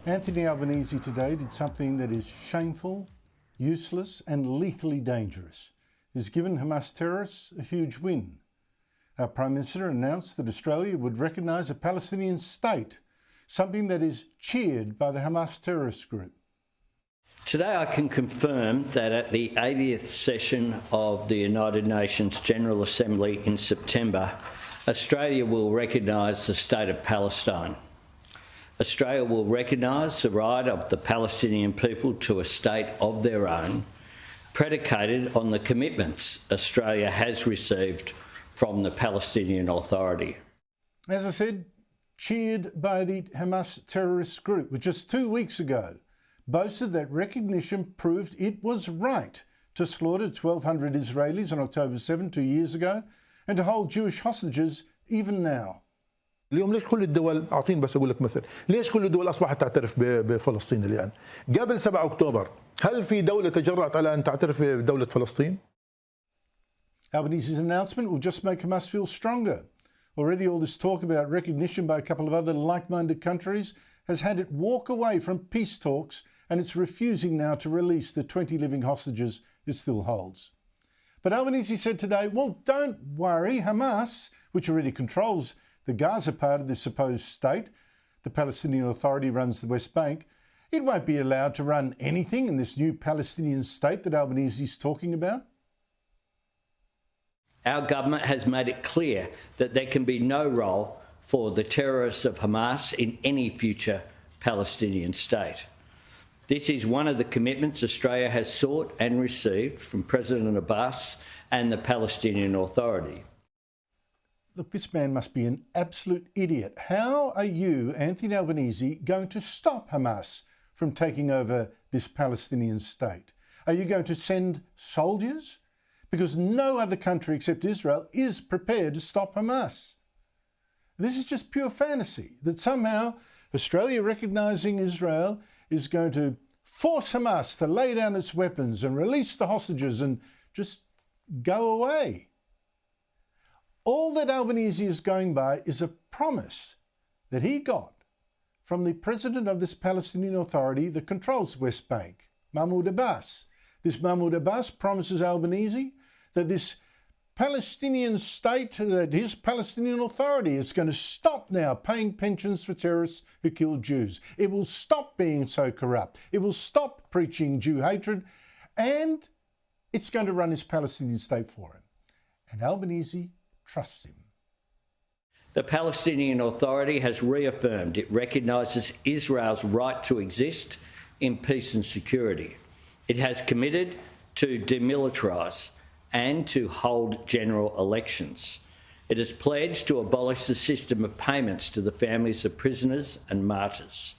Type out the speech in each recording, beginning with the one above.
Anthony Albanese today did something that is shameful, useless and lethally dangerous. He's given Hamas terrorists a huge win. Our Prime Minister announced that Australia would recognise a Palestinian state, something that is cheered by the Hamas terrorist group. Today I can confirm that at the 80th session of the United Nations General Assembly in September, Australia will recognise the state of Palestine. Australia will recognise the right of the Palestinian people to a state of their own, predicated on the commitments Australia has received from the Palestinian Authority. As I said, cheered by the Hamas terrorist group, which just 2 weeks ago boasted that recognition proved it was right to slaughter 1,200 Israelis on October 7, 2 years ago, and to hold Jewish hostages even now. اليوم ليش كل الدول أعطيني بس أقول لك مثل ليش كل الدول أصبحت تعترف بفلسطين الآن؟ قبل 7 أكتوبر هل في دولة تجرأت على أن تعترف بدولة فلسطين؟ Albanese's announcement will just make Hamas feel stronger. Already all this talk about recognition by a couple of other like-minded countries has had it walk away from peace talks, and it's refusing now to release the 20 living hostages it still holds. But Albanese said today, well, don't worry, Hamas, which already controls the Gaza part of this supposed state, the Palestinian Authority runs the West Bank, it won't be allowed to run anything in this new Palestinian state that Albanese is talking about. Our government has made it clear that there can be no role for the terrorists of Hamas in any future Palestinian state. This is one of the commitments Australia has sought and received from President Abbas and the Palestinian Authority. Look, this man must be an absolute idiot. How are you, Anthony Albanese, going to stop Hamas from taking over this Palestinian state? Are you going to send soldiers? Because no other country except Israel is prepared to stop Hamas. This is just pure fantasy, that somehow Australia recognising Israel is going to force Hamas to lay down its weapons and release the hostages and just go away. All that Albanese is going by is a promise that he got from the president of this Palestinian Authority that controls the West Bank, Mahmoud Abbas. This Mahmoud Abbas promises Albanese that this Palestinian state, that his Palestinian Authority is going to stop now paying pensions for terrorists who kill Jews. It will stop being so corrupt. It will stop preaching Jew hatred, and it's going to run his Palestinian state for him. And Albanese trusts him. The Palestinian Authority has reaffirmed it recognises Israel's right to exist in peace and security. It has committed to demilitarise and to hold general elections. It has pledged to abolish the system of payments to the families of prisoners and martyrs.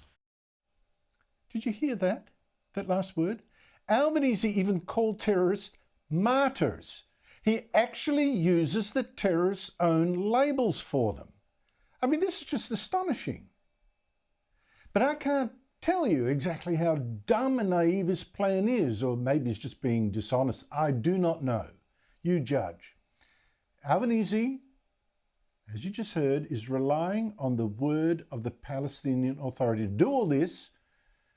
Did you hear that? That last word? Albanese even called terrorists martyrs. He actually uses the terrorists' own labels for them. I mean, this is just astonishing. But I can't tell you exactly how dumb and naive his plan is, or maybe he's just being dishonest. I do not know. You judge. Albanese, as you just heard, is relying on the word of the Palestinian Authority to do all this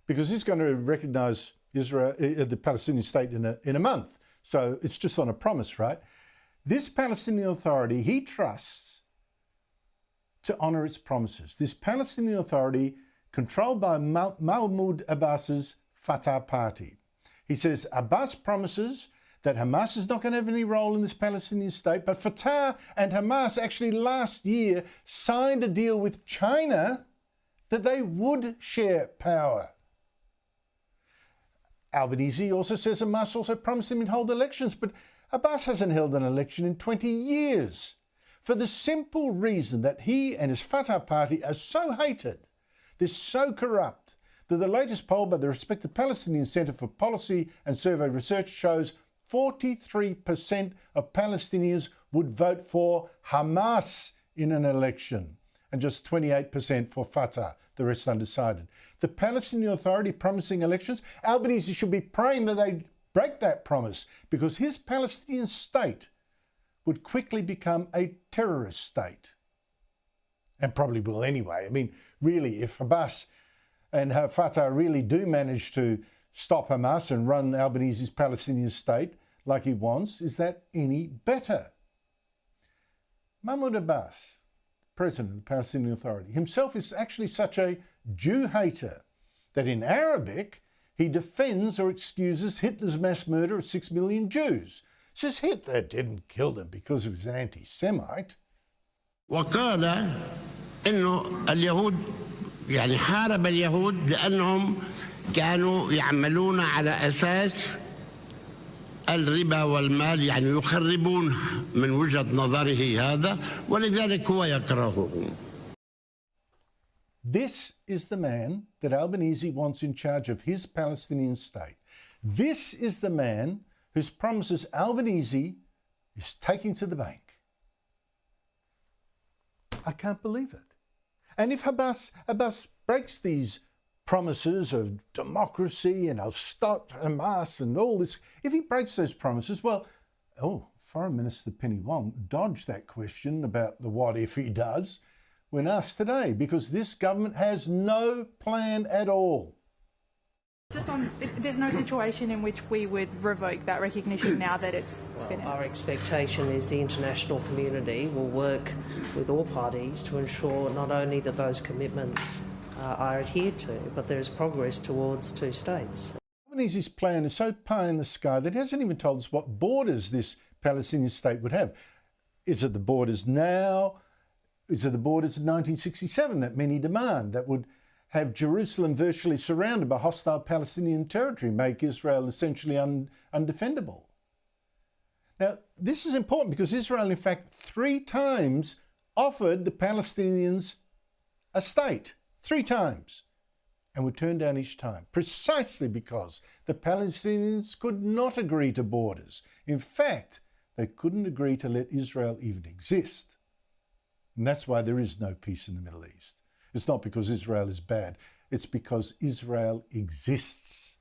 because he's going to recognise Israel, the Palestinian state in a month. So it's just on a promise, right? This Palestinian Authority, he trusts to honour its promises. This Palestinian Authority controlled by Mahmoud Abbas's Fatah party. He says Abbas promises that Hamas is not going to have any role in this Palestinian state, but Fatah and Hamas actually last year signed a deal with China that they would share power. Albanese also says Hamas also promised him he'd hold elections, but Abbas hasn't held an election in 20 years for the simple reason that he and his Fatah party are so hated, they're so corrupt, that the latest poll by the respected Palestinian Centre for Policy and Survey Research shows 43% of Palestinians would vote for Hamas in an election and just 28% for Fatah, the rest undecided. The Palestinian Authority promising elections, Albanese should be praying that they break that promise because his Palestinian state would quickly become a terrorist state. And probably will anyway. I mean, really, if Abbas and Fatah really do manage to stop Hamas and run Albanese's Palestinian state like he wants, is that any better? Mahmoud Abbas, president of the Palestinian Authority, himself is actually such a Jew hater that in Arabic he defends or excuses Hitler's mass murder of 6 million Jews. Says Hitler didn't kill them because he was an anti-Semite. وقال إنه اليهود يعني حارب اليهود لأنهم كانوا يعملون على أساس الربا والمال يعني يخربون من وجهة نظره هذا ولذلك هو يكرههم. This is the man that Albanese wants in charge of his Palestinian state. This is the man whose promises Albanese is taking to the bank. I can't believe it. And if Abbas breaks these promises of democracy and I'll stop Hamas and all this, if he breaks those promises, well, Foreign Minister Penny Wong dodged that question about the what if he does when asked today, because this government has no plan at all. Just on, there's no situation in which we would revoke that recognition now that it's been... Our expectation is the international community will work with all parties to ensure not only that those commitments are adhered to, but there is progress towards two states. Albanese's plan is so pie in the sky that he hasn't even told us what borders this Palestinian state would have. Is it the borders now? Is it the borders of 1967 that many demand, that would have Jerusalem virtually surrounded by hostile Palestinian territory, make Israel essentially undefendable? Now, this is important because Israel, in fact, 3 times offered the Palestinians a state. 3 times. And were turned down each time, precisely because the Palestinians could not agree to borders. In fact, they couldn't agree to let Israel even exist. And that's why there is no peace in the Middle East. It's not because Israel is bad. It's because Israel exists.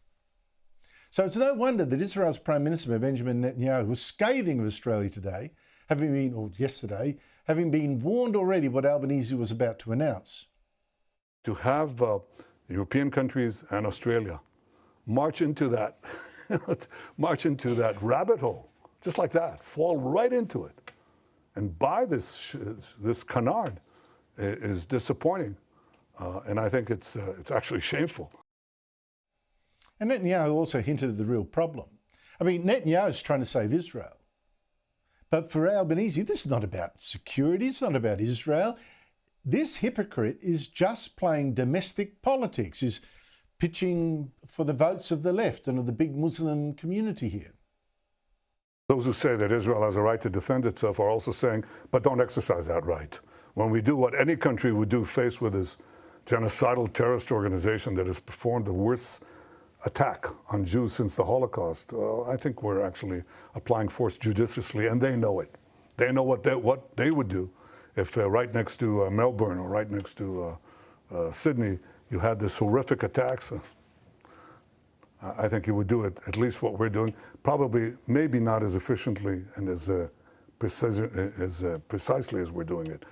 So it's no wonder that Israel's Prime Minister Benjamin Netanyahu was scathing of Australia today, yesterday, having been warned already what Albanese was about to announce. To have European countries and Australia march into that, rabbit hole, just like that, fall right into it, and buy this canard is disappointing, and I think it's actually shameful. And Netanyahu also hinted at the real problem. I mean, Netanyahu is trying to save Israel, but for Albanese, this is not about security. It's not about Israel. This hypocrite is just playing domestic politics, is pitching for the votes of the left and of the big Muslim community here. Those who say that Israel has a right to defend itself are also saying, but don't exercise that right. When we do what any country would do faced with this genocidal terrorist organization that has performed the worst attack on Jews since the Holocaust, I think we're actually applying force judiciously, and they know it. They know what they would do if right next to Melbourne or right next to Sydney you had this horrific attacks. I think you would do it, at least what we're doing, probably maybe not as efficiently and as precisely as we're doing it.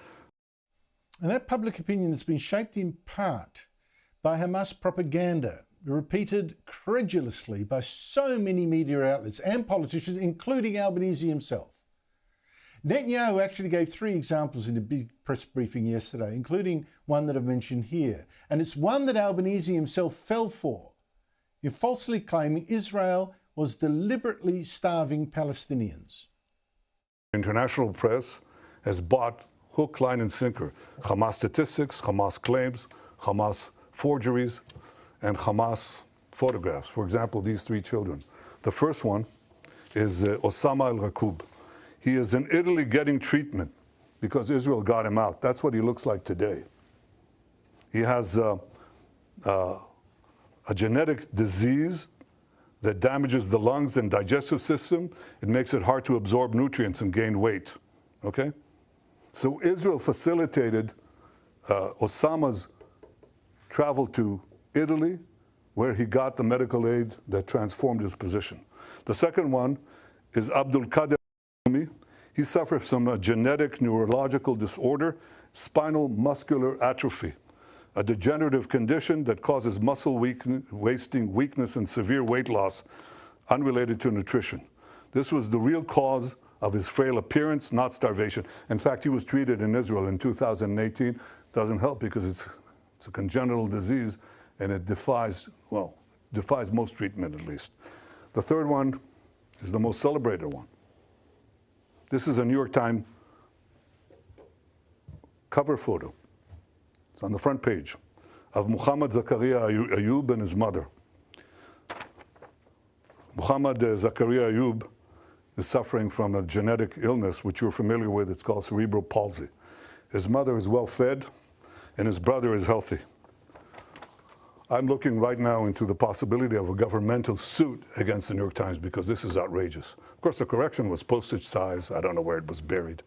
And that public opinion has been shaped in part by Hamas propaganda, repeated credulously by so many media outlets and politicians, including Albanese himself. Netanyahu actually gave 3 examples in a big press briefing yesterday, including one that I've mentioned here. And it's one that Albanese himself fell for, in falsely claiming Israel was deliberately starving Palestinians. International press has bought hook, line, and sinker Hamas statistics, Hamas claims, Hamas forgeries, and Hamas photographs. For example, these 3 children. The first one is Osama al-Rakoub. He is in Italy getting treatment because Israel got him out. That's what he looks like today. He has a genetic disease that damages the lungs and digestive system. It makes it hard to absorb nutrients and gain weight. Okay? So Israel facilitated Osama's travel to Italy, where he got the medical aid that transformed his position. The second one is Abdul Qadir. He suffers from a genetic neurological disorder, spinal muscular atrophy. a degenerative condition that causes muscle wasting, weakness, and severe weight loss unrelated to nutrition. This was the real cause of his frail appearance, not starvation. In fact, he was treated in Israel in 2018. Doesn't help because it's a congenital disease and it defies most treatment at least. The third one is the most celebrated one. This is a New York Times cover photo. It's on the front page of Muhammad Zakaria Ayub and his mother. Muhammad Zakaria Ayub is suffering from a genetic illness which you're familiar with. It's called cerebral palsy. His mother is well fed and his brother is healthy. I'm looking right now into the possibility of a governmental suit against the New York Times because this is outrageous. Of course, the correction was postage size. I don't know where it was buried.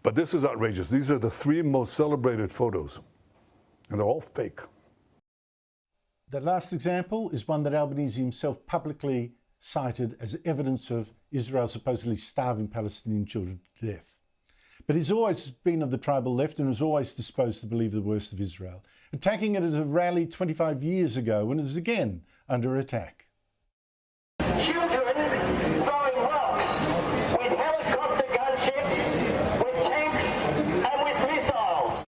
But this is outrageous. These are the three most celebrated photos, and they're all fake. The last example is one that Albanese himself publicly cited as evidence of Israel supposedly starving Palestinian children to death. But he's always been of the tribal left and was always disposed to believe the worst of Israel, attacking it at a rally 25 years ago when it was again under attack. Children throwing rocks with helicopter gunships, with tanks and with missiles.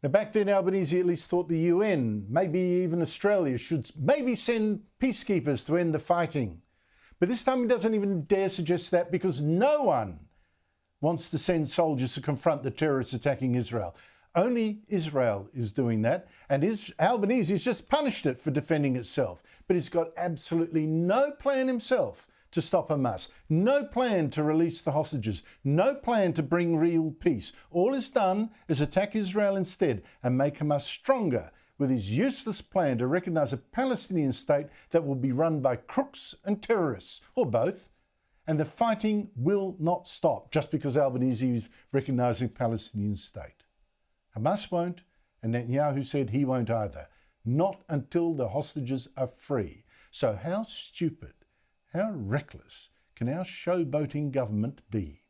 Now back then Albanese at least thought the UN, maybe even Australia, should maybe send peacekeepers to end the fighting. But this time he doesn't even dare suggest that because no one wants to send soldiers to confront the terrorists attacking Israel. Only Israel is doing that, and Albanese has just punished it for defending itself. But he's got absolutely no plan himself to stop Hamas, no plan to release the hostages, no plan to bring real peace. All he's done is attack Israel instead and make Hamas stronger with his useless plan to recognise a Palestinian state that will be run by crooks and terrorists, or both. And the fighting will not stop just because Albanese is recognising Palestinian state. Hamas won't, and Netanyahu said he won't either. Not until the hostages are free. So how stupid, how reckless can our showboating government be?